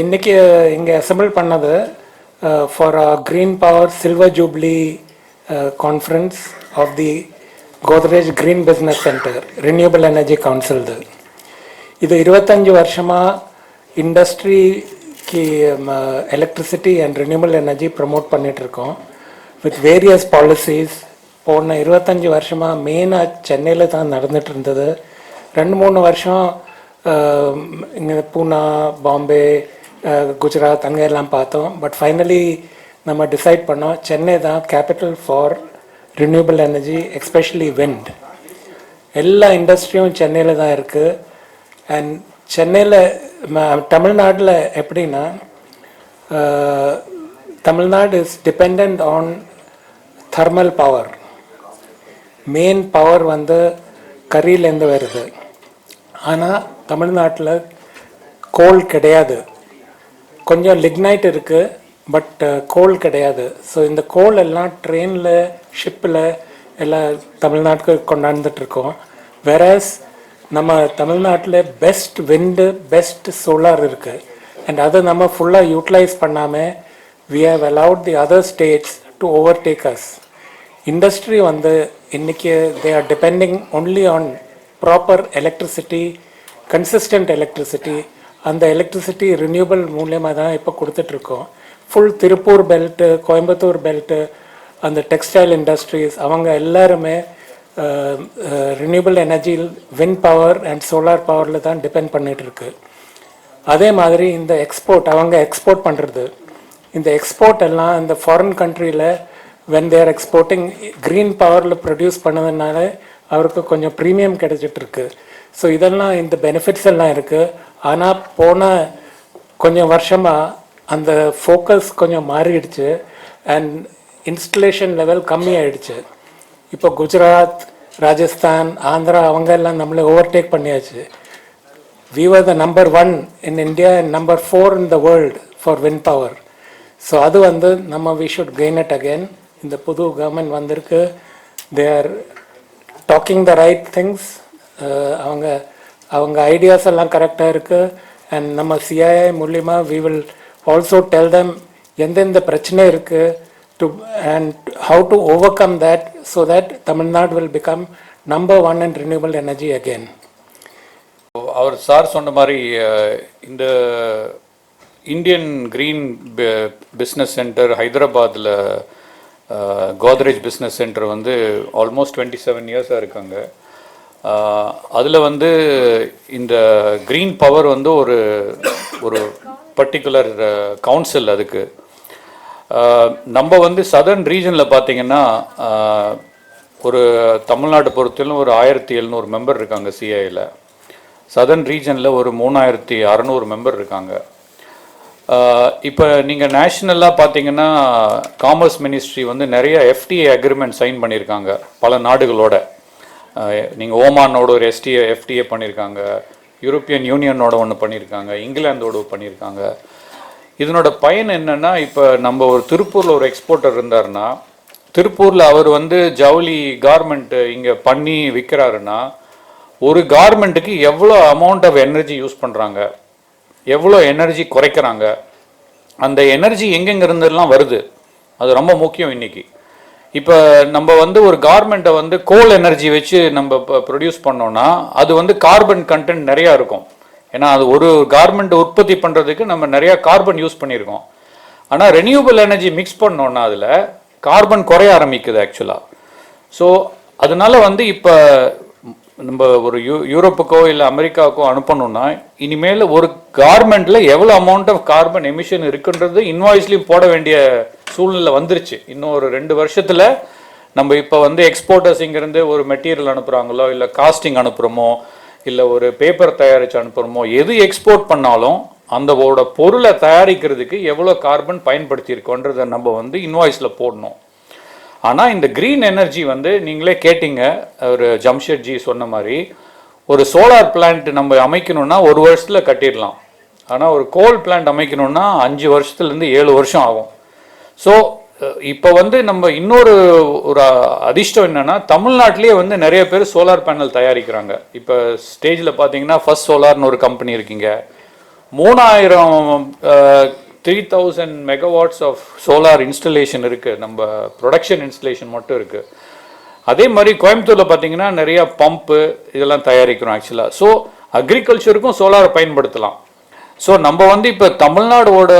இன்னைக்கு இங்கே அசம்பிள் பண்ணது for green power silver jubilee conference of the Godrej green business centre renewable energy council. இது 25 வருஷமாக இண்டஸ்ட்ரிக்கு electricity and renewable energy promote பண்ணிகிட்ருக்கோம் வித் வேரியஸ் பாலிசிஸ். போன 25 வருஷமாக மெயினாக சென்னையில் தான் நடந்துகிட்டு இருந்தது. 2-3 வருஷம் இங்கே பூனா, பாம்பே, குஜராத் அங்கே எல்லாம் பார்த்தோம். பட் ஃபைனலி நம்ம டிசைட் பண்ணோம் சென்னை தான் capital for renewable energy, especially wind. எல்லா இண்டஸ்ட்ரியும் சென்னையில் தான் இருக்குது. அண்ட் சென்னையில் தமிழ்நாட்டில் எப்படின்னா, Tamil Nadu is depend on thermal power. Main power கரியிலேருந்து வருது. ஆனால் தமிழ்நாட்டில் கோல் கிடையாது. கொஞ்சம் லிக்னைட் இருக்குது, பட் கோல் கிடையாது. ஸோ இந்த கோல் எல்லாம் ட்ரெயினில், ஷிப்பில் எல்லாம் தமிழ்நாட்டுக்கு கொண்டாந்துட்டுருக்கோம். வேறஸ் நம்ம தமிழ்நாட்டில் பெஸ்ட் விண்டு, பெஸ்ட் சோலார் இருக்குது. அண்ட் அதை நம்ம ஃபுல்லாக யூட்டிலைஸ் பண்ணாமல் we have allowed the other states to overtake us. Industry இன்னைக்கு they are depending only on proper electricity, consistent electricity. அந்த எலக்ட்ரிசிட்டி ரினியூவபிள் மூலியமாக தான் இப்போ கொடுத்துட்ருக்கோம். Full Tiruppur belt, Coimbatore belt, அந்த டெக்ஸ்டைல் இண்டஸ்ட்ரீஸ் அவங்க எல்லாருமே renewable energy, wind power and solar பவரில் தான் டிபெண்ட் பண்ணிகிட்ருக்கு. அதே மாதிரி இந்த அவங்க எக்ஸ்போர்ட் பண்ணுறது, இந்த எக்ஸ்போர்ட் எல்லாம் இந்த ஃபாரின் கண்ட்ரியில் when they are exporting green பவரில் ப்ரொடியூஸ் பண்ணதுனால அவருக்கு கொஞ்சம் ப்ரீமியம் கிடைச்சிட்ருக்கு. ஸோ இதெல்லாம் இந்த பெனிஃபிட்ஸ் எல்லாம் இருக்குது. ஆனால் போன கொஞ்சம் வருஷமாக அந்த ஃபோக்கஸ் கொஞ்சம் மாறிடுச்சு அண்ட் இன்ஸ்டலேஷன் லெவல் கம்மியாயிடுச்சு. இப்போ குஜராத், ராஜஸ்தான், ஆந்திரா அவங்க எல்லாம் நம்மளை ஓவர்டேக் பண்ணியாச்சு. we were the number 1 in India and number 4 in the world for wind power. So அது நம்ம we should gain it again. இந்த புது கவர்மெண்ட் வந்திருக்கு. they are talking the right things. அவங்க ஐடியாஸ் எல்லாம் கரெக்டாக இருக்குது. அண்ட் நம்ம CII மூலிமா we will also tell them எந்தெந்த பிரச்சனை இருக்குது to and how to overcome that so that Tamil Nadu will become number 1 in renewable energy again. அவர் சார் சொன்ன மாதிரி இந்த இந்தியன் கிரீன் பிஸ்னஸ் சென்டர் ஹைதராபாத்தில் கோத்ரேஜ் பிஸ்னஸ் சென்டர் ஆல்மோஸ்ட் 27 இயர்ஸாக இருக்காங்க. அதில் இந்த க்ரீன் பவர் ஒரு ஒரு பர்டிகுலர் கவுன்சில் அதுக்கு நம்ம சதர்ன் ரீஜனில் பார்த்திங்கன்னா ஒரு தமிழ்நாடு பொறுத்தவரைக்கும் ஒரு 1700 மெம்பர் இருக்காங்க CIIயில். சதர்ன் ரீஜனில் ஒரு 3600 மெம்பர் இருக்காங்க. இப்போ நீங்கள் நேஷ்னலாக பார்த்தீங்கன்னா காமர்ஸ் மினிஸ்ட்ரி நிறைய FTA அக்ரிமெண்ட் சைன் பண்ணியிருக்காங்க பல நாடுகளோட. நீங்கள் ஓமானோட ஒரு FTA பண்ணியிருக்காங்க, யூரோப்பியன் யூனியனோட ஒன்று பண்ணியிருக்காங்க, இங்கிலாந்தோடு பண்ணியிருக்காங்க. இதனோட பயன் என்னென்னா, இப்போ நம்ம ஒரு திருப்பூரில் ஒரு எக்ஸ்போர்ட்டர் இருந்தாருன்னா, திருப்பூரில் அவர் ஜவுளி கார்மெண்ட்டு இங்கே பண்ணி விற்கிறாருன்னா, ஒரு கார்மெண்ட்டுக்கு எவ்வளோ அமௌண்ட் ஆஃப் எனர்ஜி யூஸ் பண்ணுறாங்க, எவ்வளோ எனர்ஜி குறைக்கிறாங்க, அந்த எனர்ஜி எங்கெங்கிருந்தெல்லாம் வருது, அது ரொம்ப முக்கியம் இன்றைக்கி. இப்போ நம்ம ஒரு கார்மெண்ட்டை கோல் எனர்ஜி வச்சு நம்ம ப்ரொடியூஸ் பண்ணோன்னா அது கார்பன் கண்டென்ட் நிறையா இருக்கும். ஏன்னா அது ஒரு கார்மெண்ட் உற்பத்தி பண்ணுறதுக்கு நம்ம நிறையா கார்பன் யூஸ் பண்ணியிருக்கோம். ஆனால் ரெனியூவபிள் எனர்ஜி மிக்ஸ் பண்ணோன்னா அதில் கார்பன் குறைய ஆரம்பிக்குது ஆக்சுவலாக. ஸோ அதனால இப்போ நம்ம ஒரு யூரோப்புக்கோ இல்லை அமெரிக்காவுக்கோ அனுப்பணும்னா இனிமேல் ஒரு கார்மெண்ட்டில் எவ்வளோ அமௌண்ட் ஆஃப் கார்பன் எமிஷன் இருக்குன்றது இன்வாய்ஸ்லையும் போட வேண்டிய சூழ்நிலை வந்துருச்சு. இன்னும் ஒரு 2 வருஷத்தில் நம்ம இப்போ எக்ஸ்போர்ட்டர்ஸ் இங்கேருந்து ஒரு மெட்டீரியல் அனுப்புகிறாங்களோ, இல்லை காஸ்டிங் அனுப்புகிறோமோ, இல்லை ஒரு பேப்பர் தயாரித்து அனுப்புகிறோமோ, எது எக்ஸ்போர்ட் பண்ணாலும் அந்தோட பொருளை தயாரிக்கிறதுக்கு எவ்வளோ கார்பன் பயன்படுத்தியிருக்கோன்றதை நம்ம இன்வாய்ஸில் போடணும். ஆனால் இந்த க்ரீன் எனர்ஜி நீங்களே கேட்டீங்க, ஒரு ஜம்ஷெட்ஜி சொன்ன மாதிரி ஒரு சோலார் பிளான்ட் நம்ம அமைக்கணும்னா 1 வருஷத்தில் கட்டிடலாம். ஆனால் ஒரு கோல் பிளான்ட் அமைக்கணும்னா 5 வருஷத்துலேருந்து 7 வருஷம் ஆகும். ஸோ இப்போ நம்ம இன்னொரு ஒரு அதிர்ஷ்டம் என்னென்னா, தமிழ்நாட்டிலேயே நிறைய பேர் சோலார் பேனல் தயாரிக்கிறாங்க. இப்போ ஸ்டேஜில் பார்த்தீங்கன்னா ஃபர்ஸ்ட் சோலார்னு ஒரு கம்பெனி இருக்கீங்க, 3000 megawatts ஆஃப் சோலார் இன்ஸ்டலேஷன் இருக்குது, நம்ம ப்ரொடக்ஷன் இன்ஸ்டலேஷன் மட்டும் இருக்குது. அதே மாதிரி கோயம்புத்தூரில் பார்த்தீங்கன்னா நிறைய பம்பு இதெல்லாம் தயாரிக்கிறோம் ஆக்சுவலாக. ஸோ அக்ரிகல்ச்சருக்கும் சோலாரை பயன்படுத்தலாம். ஸோ நம்ம வந்து இப்போ தமிழ்நாடோட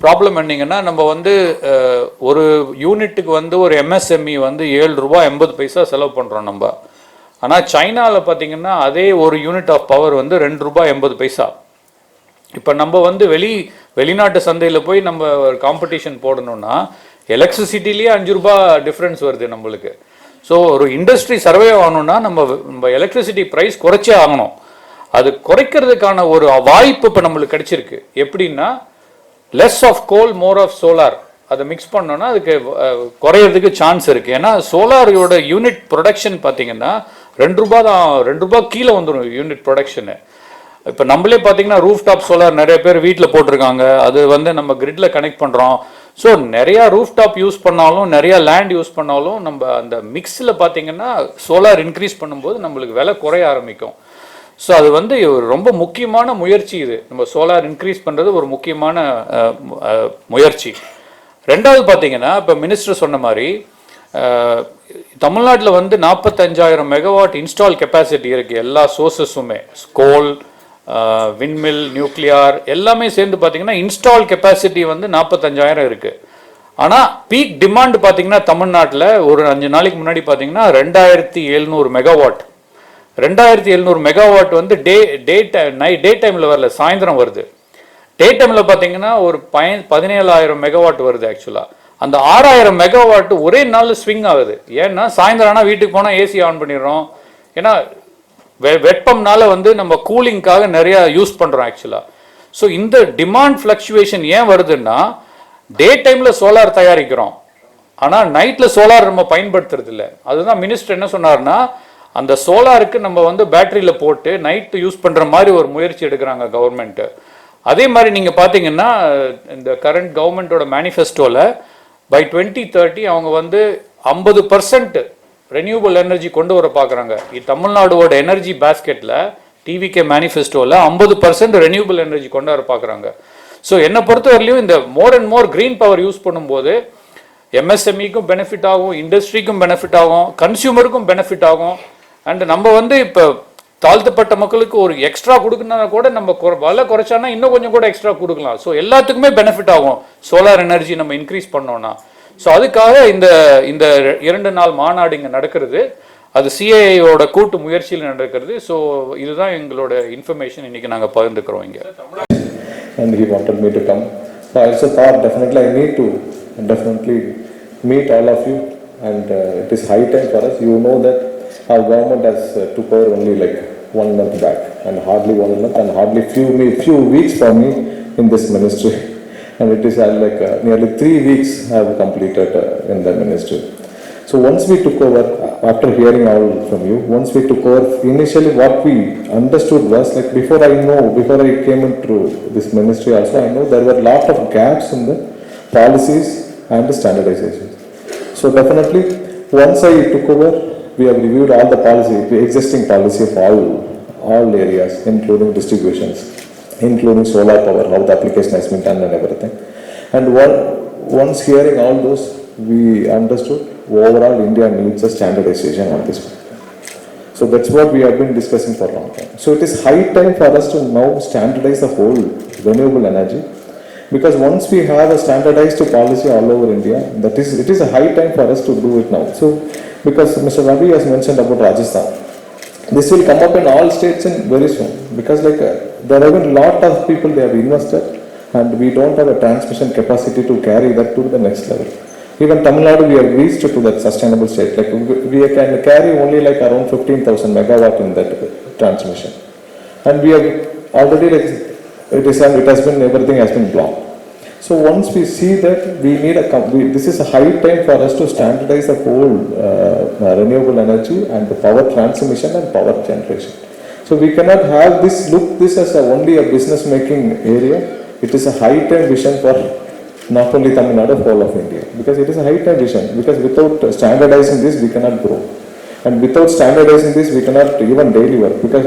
ப்ராப்ளம் என்னங்கன்னா, நம்ம வந்து ஒரு யூனிட்டுக்கு வந்து ஒரு எம்எஸ்எம்இ வந்து ₹7.80 செலவு பண்ணுறோம் நம்ம. ஆனால் சைனாவில் பார்த்தீங்கன்னா அதே ஒரு யூனிட் ஆஃப் பவர் வந்து ₹2.80. இப்போ நம்ம வந்து வெளிநாட்டு சந்தையில் போய் நம்ம காம்படிஷன் போடணும்னா எலக்ட்ரிசிட்டிலேயே ₹5 டிஃப்ரென்ஸ் வருது நம்மளுக்கு. ஸோ ஒரு இண்டஸ்ட்ரி சர்வே ஆகணும்னா நம்ம எலக்ட்ரிசிட்டி ப்ரைஸ் குறைச்சே ஆகணும். அது குறைக்கிறதுக்கான ஒரு வாய்ப்பு இப்போ நம்மளுக்கு கிடைச்சிருக்கு. எப்படின்னா less of coal more of solar அதை மிக்ஸ் பண்ணோன்னா அதுக்கு குறையிறதுக்கு சான்ஸ் இருக்குது. ஏன்னா சோலாரோட யூனிட் ப்ரொடக்ஷன் பார்த்தீங்கன்னா ₹2 தான், ₹2 கீழே வந்துடும் யூனிட் ப்ரொடக்ஷனு. இப்போ நம்மளே பார்த்தீங்கன்னா ரூஃப் டாப் சோலார் நிறைய பேர் வீட்டில் போட்டிருக்காங்க. அது வந்து நம்ம கிரிட்டில் கனெக்ட் பண்ணுறோம். ஸோ நிறையா ரூஃப் டாப் யூஸ் பண்ணாலும் நிறையா லேண்ட் யூஸ் பண்ணாலும் நம்ம அந்த மிக்ஸில் பார்த்தீங்கன்னா சோலார் இன்க்ரீஸ் பண்ணும்போது நம்மளுக்கு விலை குறைய ஆரம்பிக்கும். ஸோ அது வந்து ரொம்ப முக்கியமான முயற்சி. இது நம்ம சோலார் இன்க்ரீஸ் பண்ணுறது ஒரு முக்கியமான முயற்சி. ரெண்டாவது பார்த்தீங்கன்னா இப்போ மினிஸ்டர் சொன்ன மாதிரி தமிழ்நாட்டில் வந்து 45,000 மெகாவாட் இன்ஸ்டால் கெப்பாசிட்டி இருக்குது. எல்லா சோர்ஸஸுமே கோல், விண்மில், நியூக்ளியார் எல்லாமே சேர்ந்து பார்த்தீங்கன்னா இன்ஸ்டால் கெப்பாசிட்டி வந்து 45,000 இருக்குது. ஆனால் பீக் டிமாண்ட் பார்த்தீங்கன்னா தமிழ்நாட்டில் ஒரு 5 நாளைக்கு முன்னாடி பார்த்தீங்கன்னா 2700 மெகாவாட். 2700 மெகாவாட் வந்து டே டைமில் வரல, சாயந்தரம் வருது. டே டைமில் பார்த்தீங்கன்னா ஒரு 17,000 மெகாவாட் வருது ஆக்சுவலாக. அந்த 6,000 மெகாவாட் ஒரே நாளில் ஸ்விங் ஆகுது. ஏன்னா சாயந்தரம் ஆனால் வீட்டுக்கு போனால் ஏசி ஆன் பண்ணிடுறோம். ஏன்னா வெப்பம்னால வந்து நம்ம கூலிங்காக நிறைய யூஸ் பண்ணுறோம் ஆக்சுவலாக. ஸோ இந்த டிமாண்ட் ஃப்ளக்சுவேஷன் ஏன் வருதுன்னா டே டைமில் சோலார் தயாரிக்கிறோம், ஆனால் நைட்டில் சோலார் நம்ம பயன்படுத்துறது இல்லை. அதுதான் மினிஸ்டர் என்ன சொன்னார்னா அந்த சோலாருக்கு நம்ம வந்து பேட்டரியில் போட்டு நைட்டு யூஸ் பண்ணுற மாதிரி ஒரு முயற்சி எடுக்கிறாங்க கவர்மெண்ட்டு. அதே மாதிரி நீங்கள் பார்த்தீங்கன்னா இந்த கரண்ட் கவர்மெண்ட்டோட மேனிஃபெஸ்டோவில் பை 2030 அவங்க வந்து 50% ரெனியூபிள் எனர்ஜி கொண்டு வர பார்க்குறாங்க. தமிழ்நாடோட எனர்ஜி பேஸ்கெட்டில் டிவிகே மேனிஃபெஸ்டோவில் 50% ரெனியூபிள் எனர்ஜி கொண்டு வர பார்க்குறாங்க. ஸோ என்னை பொறுத்தவரையிலையும் இந்த more and more green power use பண்ணும்போது எம்எஸ்எம்இக்கும் பெனிஃபிட் ஆகும், இண்டஸ்ட்ரிக்கும் பெனிஃபிட் ஆகும், கன்சியூமருக்கும் பெனிஃபிட் ஆகும். அண்ட் நம்ம வந்து இப்போ தாழ்த்தப்பட்ட மக்களுக்கு ஒரு எக்ஸ்ட்ரா கொடுக்கணும்னா கூட நம்ம விலை குறைச்சானா இன்னும் கொஞ்சம் கூட எக்ஸ்ட்ரா கொடுக்கலாம். ஸோ எல்லாத்துக்குமே பெனிஃபிட் ஆகும் சோலார் எனர்ஜி நம்ம இன்க்ரீஸ் பண்ணோன்னா. ஸோ அதுக்காக இந்த 2 நாள் மாநாடு இங்கே நடக்கிறது. அது சிஐஐயோட கூட்டு முயற்சியில் நடக்கிறது. ஸோ இதுதான் எங்களோட இன்ஃபர்மேஷன் இன்னைக்கு நாங்கள் பகிர்ந்துக்கிறோம் இங்கே. And he wanted me to come. So I also thought definitely I need to meet all of you, and it is high time for us. You know that our government has took over only like 1 month back, and hardly 1 month and hardly few weeks for me in this ministry. And it is like nearly 3 weeks I have completed in the ministry. So once we took over, after hearing all from you, once we took over, initially what we understood was like before I came into this ministry also, I know there were a lot of gaps in the policies and the standardization. So definitely once I took over, we have reviewed all the policy, the existing policy of all areas, including distributions, including solar power, how the application has been done and everything. And once hearing all those, we understood overall India needs a standardization on this. So that's what we have been discussing for a long time. So it is high time for us to now standardize the whole renewable energy, because once we have a standardized policy all over India, it is a high time for us to do it now. So because Mr. Ravi has mentioned about Rajasthan, this will come up in all states in very soon, because like there have been a lot of people they have invested, and we don't have a transmission capacity to carry that to the next level. Even Tamil Nadu, we have reached to that sustainable state. Like we can carry only like around 15,000 megawatt in that transmission, and we have already like it has been, everything has been blocked. So once we see that, we need this is a high time for us to standardize the whole renewable energy and the power transmission and power generation. So we cannot have this as only a business making area. It is a high time vision for not only Tamil Nadu, whole of India, because it is a high time vision. Because without standardizing this, we cannot grow, and without standardizing this, we cannot even daily work. Because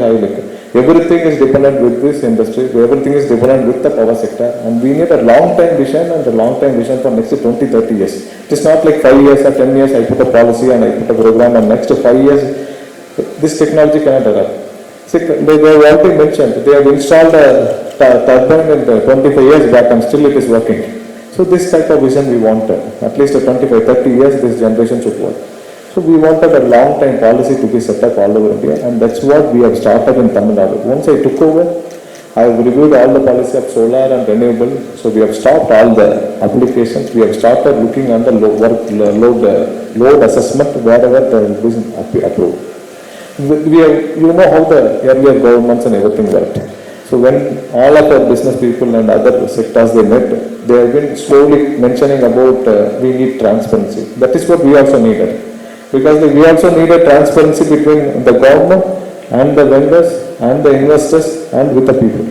Everything is dependent with this industry, everything is dependent with the power sector, and we need a long-term vision and a long-term vision for next 20, 30 years. It is not like 5 years or 10 years, I put a policy and I put a program, and next 5 years, this technology cannot adapt. See, they have already mentioned, they have installed a turbine in 25 years back and still it is working. So this type of vision we wanted, at least 25, 30 years this generation should work. So we wanted a long-time policy to be set up all over India, and that's what we have started in Tamil Nadu. Once I took over, I have reviewed all the policy of solar and renewable. So we have stopped all the applications. We have started looking on the load assessment wherever the is approved. We have, you know how the earlier governments and everything worked. So when all of our business people and other sectors they met, they have been slowly mentioning about we need transparency. That is what we also needed. Because we also need a transparency between the government and the vendors and the investors and with the people.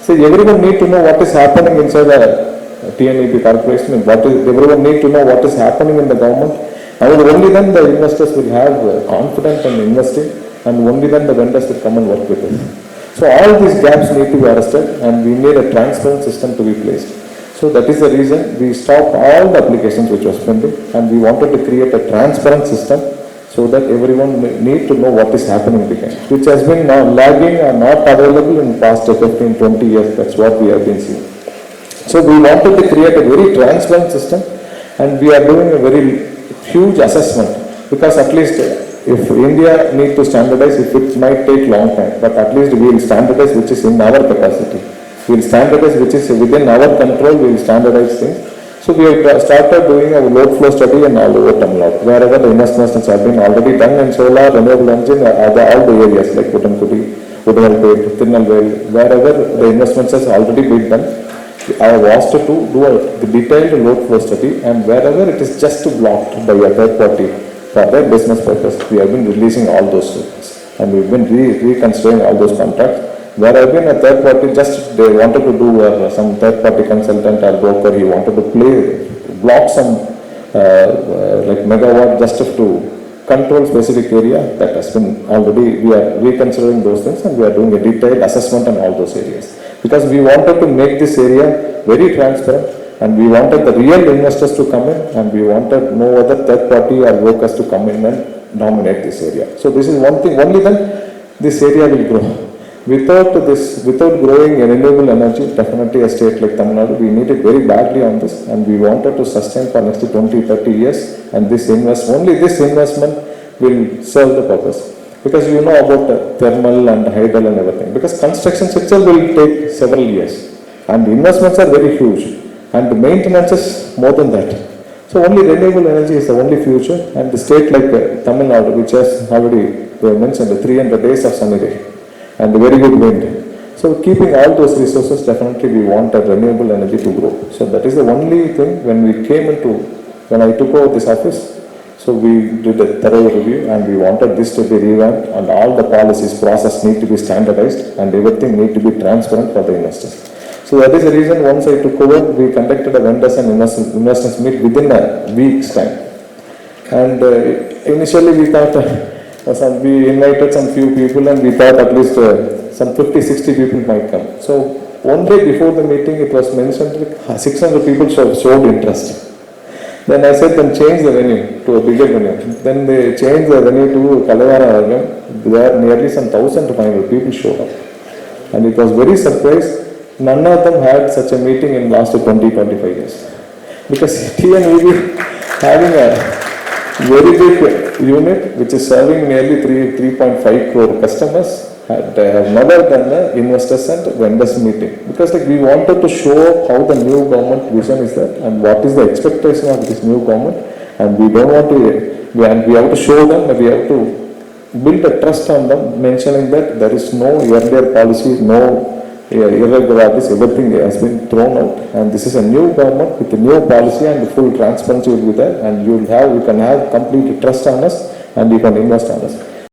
See, everyone need to know what is happening inside the TNEP corporation, and everyone need to know what is happening in the government, and only then the investors will have confidence in investing, and only then the vendors will come and work with us. So all these gaps need to be arrested, and we need a transparent system to be placed. So that is the reason we stopped all the applications which was pending, and we wanted to create a transparent system so that everyone need to know what is happening behind, which has been now lagging or not available in past 15, 20 years. That's what we have been seeing. So we wanted to create a very transparent system, and we are doing a very huge assessment, because at least if India need to standardize, if it might take long time, but at least we will standardize which is in our capacity. We will standardize which is within our control, we will standardize things. So we have started doing a load flow study in all over Tamil Nadu, wherever the investments have been already done in solar, renewable energy, all the areas like Puttankudi, Udalpet, Tirunelveli, wherever the investments has already been done. I have asked to do a detailed load flow study, and wherever it is just blocked by a third party for their business purpose, we have been releasing all those studies, and we've been reconsidering all those contracts. Where I've been a third party, just they wanted to do some third party consultant or broker, he wanted to block some like megawatt just to control specific area. That has been already, we are reconsidering those things, and we are doing a detailed assessment on all those areas. Because we wanted to make this area very transparent, and we wanted the real investors to come in, and we wanted no other third party or brokers to come in and dominate this area. So this is one thing, only then this area will grow. Without growing renewable energy, definitely a state like Tamil Nadu, we need it very badly on this, and we wanted to sustain for next 20, 30 years, and only this investment will serve the purpose. Because you know about thermal and hydel and everything. Because construction itself will take several years, and the investments are very huge, and the maintenance is more than that. So only renewable energy is the only future, and the state like Tamil Nadu, which has already mentioned 300 days of sunny day, and very good wind. So keeping all those resources, definitely we want renewable energy to grow. So that is the only thing when I took over this office. So we did a thorough review, and we wanted this to be revamped, and all the policies, process need to be standardized, and everything need to be transparent for the investors. So that is the reason once I took over, we conducted a vendors and investors meet within a week's time. And initially we thought, we invited some few people, and we thought at least some 50-60 people might come. So one day before the meeting, it was mentioned 600 people showed interest. Then I said, then change the venue to a bigger venue. Then they changed the venue to Kalavara again. There nearly some 1,500 people showed up. And it was very surprised. None of them had such a meeting in last 20-25 years. Because TNEB having a very big unit which is serving nearly 3.5 crore customers, have never done the investors and vendors meeting, because we wanted to show how the new government vision is that, and what is the expectation of this new government, and we don't want to, we have to show them, and we have to build a trust on them, mentioning that there is no earlier policy, no irregularities, everything has been thrown out, and this is a new government with a new policy, and full transparency will be there, and you can have complete trust on us, and you can invest on us.